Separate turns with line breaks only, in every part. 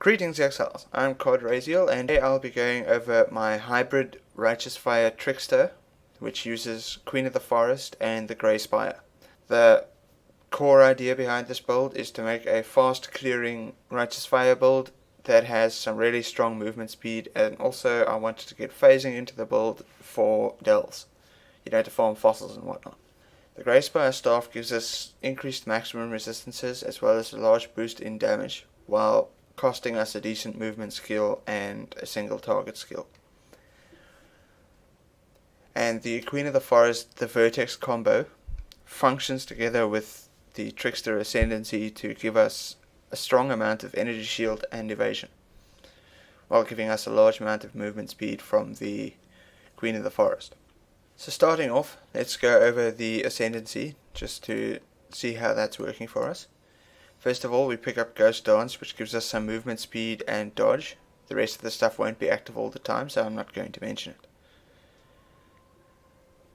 Greetings Exiles, I'm Cod Raziel, and today I'll be going over my hybrid Righteous Fire Trickster, which uses Queen of the Forest and the Grey Spire. The core idea behind this build is to make a fast clearing Righteous Fire build that has some really strong movement speed, and also I wanted to get phasing into the build for delves, to farm fossils and whatnot. The Grey Spire staff gives us increased maximum resistances as well as a large boost in damage, while costing us a decent movement skill and a single target skill. And the Queen of the Forest, the Vertex combo, functions together with the Trickster Ascendancy to give us a strong amount of energy shield and evasion, while giving us a large amount of movement speed from the Queen of the Forest. So starting off, let's go over the Ascendancy just to see how that's working for us. First of all, we pick up Ghost Dance, which gives us some movement speed and dodge. The rest of the stuff won't be active all the time, so I'm not going to mention it.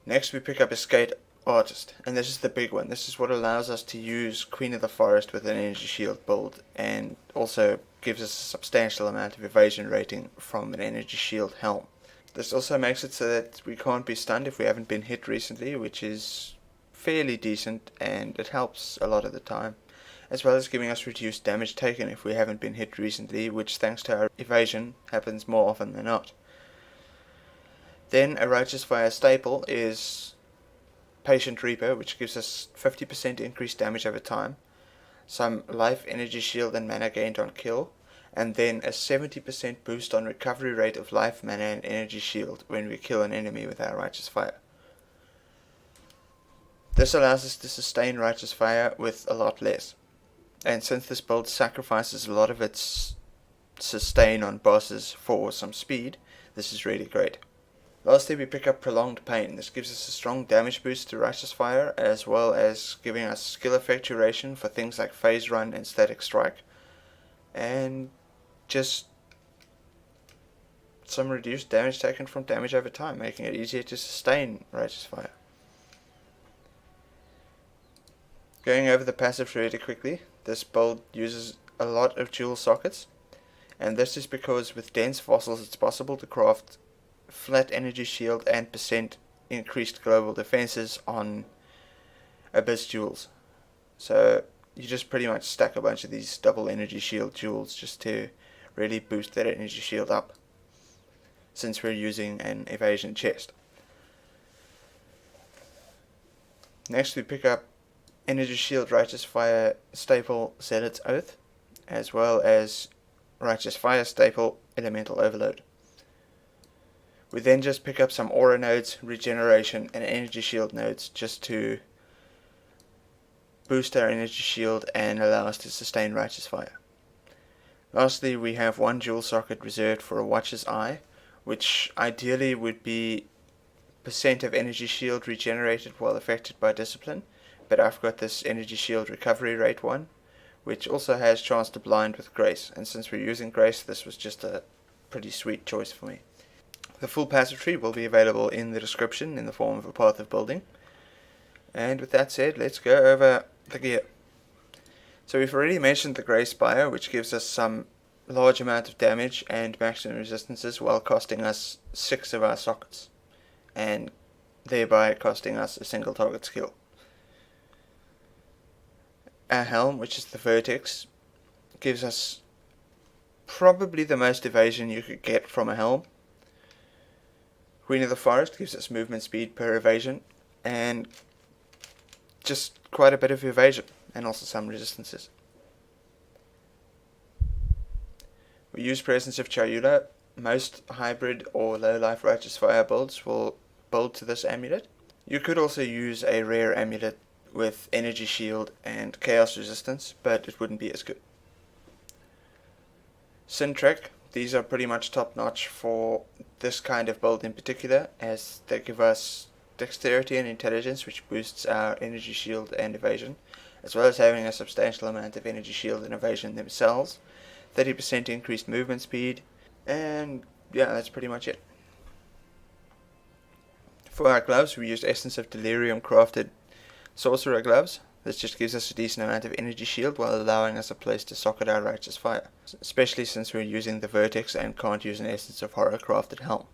Next we pick up Escape Artist, and this is the big one. This is what allows us to use Queen of the Forest with an energy shield build, and also gives us a substantial amount of evasion rating from an energy shield helm. This also makes it so that we can't be stunned if we haven't been hit recently, which is fairly decent, and it helps a lot of the time, as well as giving us reduced damage taken if we haven't been hit recently, which thanks to our evasion happens more often than not. Then a Righteous Fire staple is Patient Reaper, which gives us 50% increased damage over time, some life, energy shield and mana gained on kill, and then a 70% boost on recovery rate of life, mana and energy shield when we kill an enemy with our Righteous Fire. This allows us to sustain Righteous Fire with a lot less, and since this build sacrifices a lot of its sustain on bosses for some speed, this is really great. Lastly, we pick up Prolonged Pain. This gives us a strong damage boost to Righteous Fire, as well as giving us skill effect duration for things like Phase Run and Static Strike, and just some reduced damage taken from damage over time, making it easier to sustain Righteous Fire. Going over the passive really quickly, this build uses a lot of dual sockets, and this is because with dense fossils it's possible to craft flat energy shield and percent increased global defenses on Abyss jewels. So you just pretty much stack a bunch of these double energy shield jewels just to really boost that energy shield up, since we're using an evasion chest. Next we pick up Energy Shield Righteous Fire staple Zealot's Oath, as well as Righteous Fire staple Elemental Overload. We then just pick up some aura nodes, regeneration and energy shield nodes just to boost our energy shield and allow us to sustain Righteous Fire. Lastly, we have one dual socket reserved for a Watcher's Eye, which ideally would be percent of energy shield regenerated while affected by discipline, but I've got this energy shield recovery rate one, which also has chance to blind with Grace, and since we're using Grace, this was just a pretty sweet choice for me. The full passive tree will be available in the description in the form of a path of building. And with that said, let's go over the gear. So we've already mentioned the Grey Spire, which gives us some large amount of damage and maximum resistances while costing us 6 of our sockets, and thereby costing us a single target skill. Our helm, which is the Vertex, gives us probably the most evasion you could get from a helm. Queen of the Forest gives us movement speed per evasion, and just quite a bit of evasion, and also some resistances. We use Presence of Chayula. Most hybrid or low life Righteous Fire builds will build to this amulet. You could also use a rare amulet with energy shield and chaos resistance, but it wouldn't be as good. Syntrek, these are pretty much top notch for this kind of build in particular, as they give us dexterity and intelligence, which boosts our energy shield and evasion, as well as having a substantial amount of energy shield and evasion themselves, 30% increased movement speed, and yeah, that's pretty much it. For our gloves, we used Essence of Delirium crafted Sorcerer gloves. This just gives us a decent amount of energy shield while allowing us a place to socket our Righteous Fire, especially since we're using the Vertex and can't use an Essence of Horror crafted helm.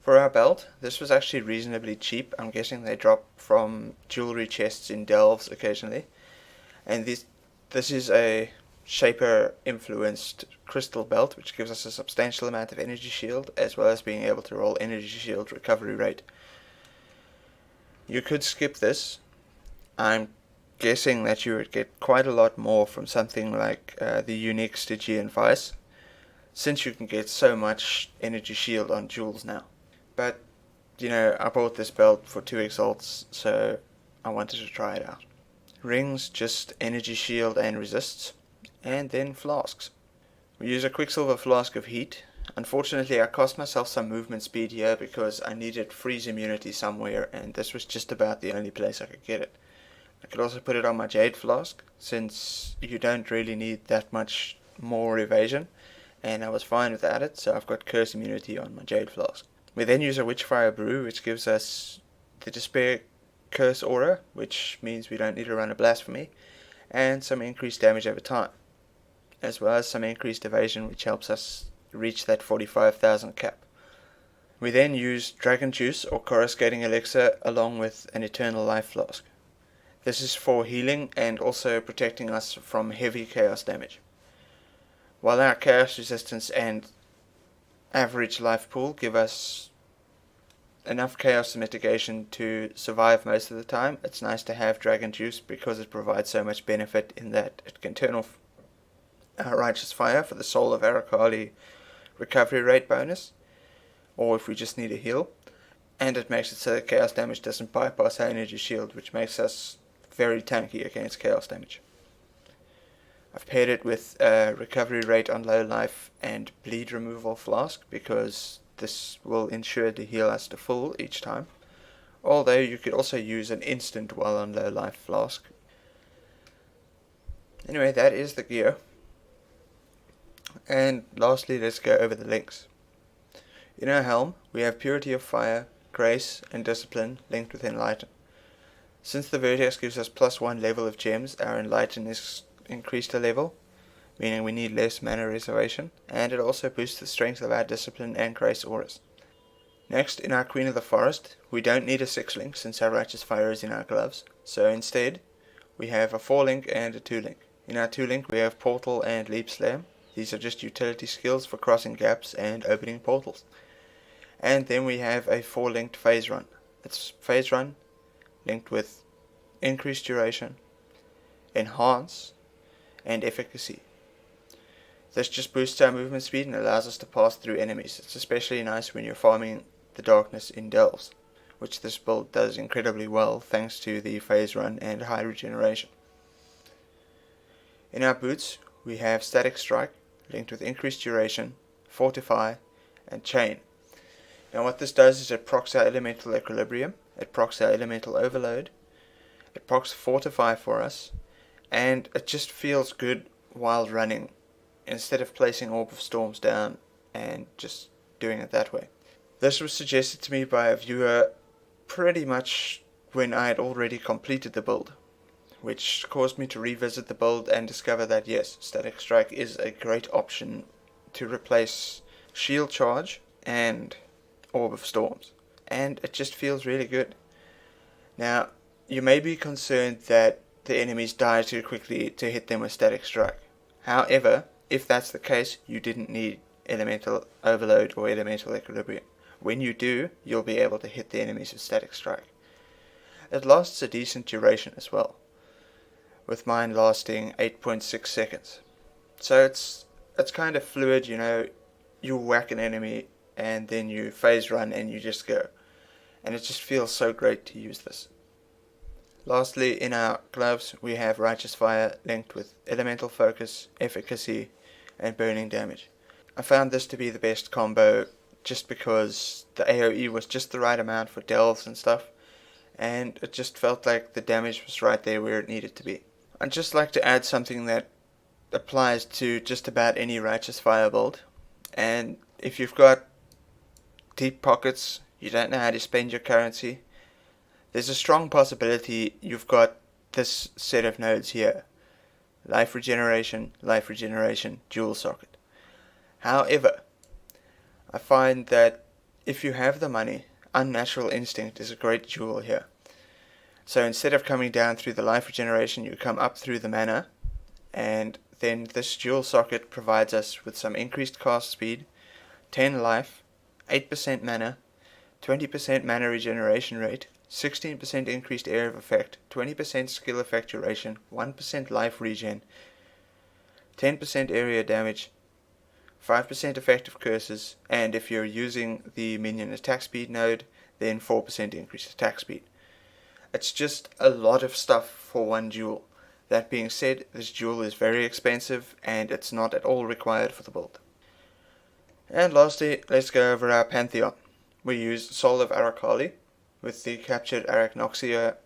For our belt, this was actually reasonably cheap. I'm guessing they drop from jewelry chests in delves occasionally. And this is a Shaper influenced crystal belt, which gives us a substantial amount of energy shield, as well as being able to roll energy shield recovery rate. You could skip this. I'm guessing that you would get quite a lot more from something like the unique Stygian Vice, since you can get so much energy shield on jewels now. But, you know, I bought this belt for 2 exalts, so I wanted to try it out. Rings, just energy shield and resists, and then flasks. We use a Quicksilver flask of heat. Unfortunately, I cost myself some movement speed here because I needed freeze immunity somewhere, and this was just about the only place I could get it. I could also put it on my Jade flask, since you don't really need that much more evasion, and I was fine without it, so I've got curse immunity on my Jade flask. We then use a Witchfire brew, which gives us the Despair curse aura, which means we don't need to run a blasphemy, and some increased damage over time, as well as some increased evasion, which helps us reach that 45,000 cap. We then use Dragon Juice or Coruscating Elixir along with an Eternal Life Flask. This is for healing and also protecting us from heavy chaos damage. While our chaos resistance and average life pool give us enough chaos mitigation to survive most of the time, it's nice to have Dragon Juice because it provides so much benefit in that it can turn off our Righteous Fire for the Soul of Arakali recovery rate bonus, or if we just need a heal, and it makes it so that chaos damage doesn't bypass our energy shield, which makes us very tanky against chaos damage. I've paired it with recovery rate on low life and bleed removal flask because this will ensure to heal us to full each time, although you could also use an instant while on low life flask. Anyway, that is the gear. And lastly, let's go over the links. In our helm, we have Purity of Fire, Grace, and Discipline linked with Enlighten. Since the Vertex gives us +1 level of gems, our Enlighten is increased a level, meaning we need less mana reservation, and it also boosts the strength of our Discipline and Grace auras. Next, in our Queen of the Forest, we don't need a 6 link since our Righteous Fire is in our gloves, so instead, we have a 4 link and a 2 link. In our 2 link, we have Portal and Leap Slam. These are just utility skills for crossing gaps and opening portals. And then we have a 4 linked Phase Run. It's Phase Run linked with Increased Duration, Enhance, and Efficacy. This just boosts our movement speed and allows us to pass through enemies. It's especially nice when you're farming the darkness in delves, which this build does incredibly well thanks to the Phase Run and high regeneration. In our boots, we have Static Strike linked with Increased Duration, Fortify, and Chain. Now what this does is it procs our Elemental Equilibrium, it procs our Elemental Overload, it procs Fortify for us, and it just feels good while running, instead of placing Orb of Storms down and just doing it that way. This was suggested to me by a viewer pretty much when I had already completed the build, which caused me to revisit the build and discover that yes, Static Strike is a great option to replace Shield Charge and Orb of Storms, and it just feels really good. Now, you may be concerned that the enemies die too quickly to hit them with Static Strike. However, if that's the case, you didn't need Elemental Overload or Elemental Equilibrium. When you do, you'll be able to hit the enemies with Static Strike. It lasts a decent duration as well, with mine lasting 8.6 seconds. So it's kind of fluid, you know, you whack an enemy and then you phase run and you just go. And it just feels so great to use this. Lastly, in our gloves, we have Righteous Fire linked with Elemental Focus, Efficacy, and Burning Damage. I found this to be the best combo just because the AoE was just the right amount for delves and stuff, and it just felt like the damage was right there where it needed to be. I'd just like to add something that applies to just about any Righteous Fire build, and if you've got deep pockets, you don't know how to spend your currency, there's a strong possibility you've got this set of nodes here. Life regeneration, dual socket. However, I find that if you have the money, Unnatural Instinct is a great jewel here. So instead of coming down through the life regeneration, you come up through the mana, and then this dual socket provides us with some increased cast speed, 10 life, 8% mana, 20% mana regeneration rate, 16% increased area of effect, 20% skill effect duration, 1% life regen, 10% area damage, 5% effective curses, and if you're using the minion attack speed node, then 4% increased attack speed. It's just a lot of stuff for one jewel. That being said, this jewel is very expensive and it's not at all required for the build. And lastly, let's go over our Pantheon. We use Soul of Arakali with the captured Arachnoxia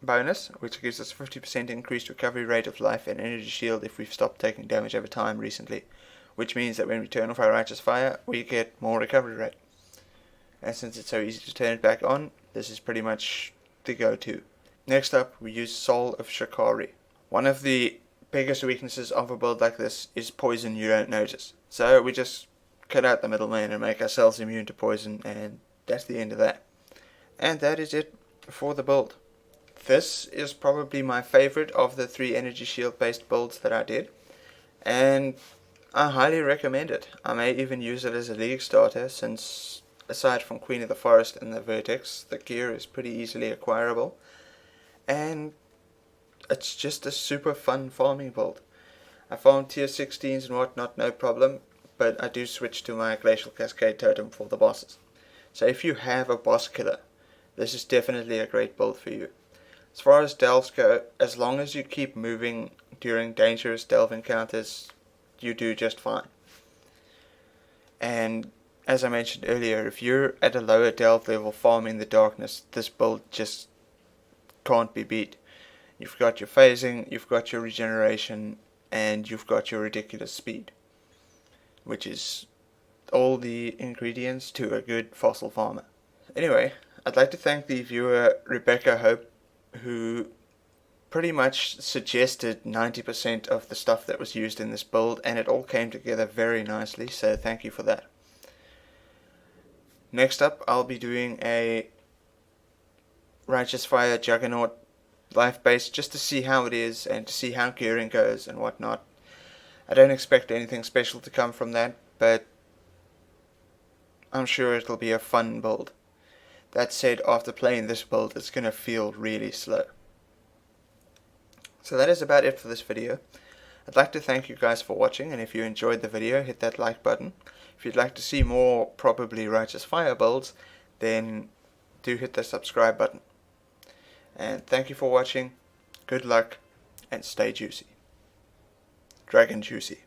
bonus, which gives us 50% increased recovery rate of life and energy shield if we've stopped taking damage over time recently, which means that when we turn off our Righteous Fire, we get more recovery rate. And since it's so easy to turn it back on, this is pretty much the go-to. Next up, we use Soul of Shikari. One of the biggest weaknesses of a build like this is poison you don't notice. So we just cut out the middleman and make ourselves immune to poison, and that's the end of that. And that is it for the build. This is probably my favorite of the 3 energy shield based builds that I did, and I highly recommend it. I may even use it as a league starter, since aside from Queen of the Forest and the Vertex, the gear is pretty easily acquirable, and it's just a super fun farming build. I farm tier 16s and whatnot, no problem, but I do switch to my Glacial Cascade Totem for the bosses. So if you have a boss killer, this is definitely a great build for you. As far as delves go, as long as you keep moving during dangerous delve encounters, you do just fine. And as I mentioned earlier, if you're at a lower delve level farming the darkness, this build just can't be beat. You've got your phasing, you've got your regeneration, and you've got your ridiculous speed, which is all the ingredients to a good fossil farmer. Anyway, I'd like to thank the viewer Rebecca Hope, who pretty much suggested 90% of the stuff that was used in this build, and it all came together very nicely, so thank you for that. Next up, I'll be doing a Righteous Fire Juggernaut life base just to see how it is and to see how gearing goes and whatnot. I don't expect anything special to come from that, but I'm sure it'll be a fun build. That said, after playing this build, it's going to feel really slow. So that is about it for this video. I'd like to thank you guys for watching, and if you enjoyed the video, hit that like button. If you'd like to see more probably Righteous Fire builds, then do hit the subscribe button. And thank you for watching, good luck, and stay juicy. Dragon juicy.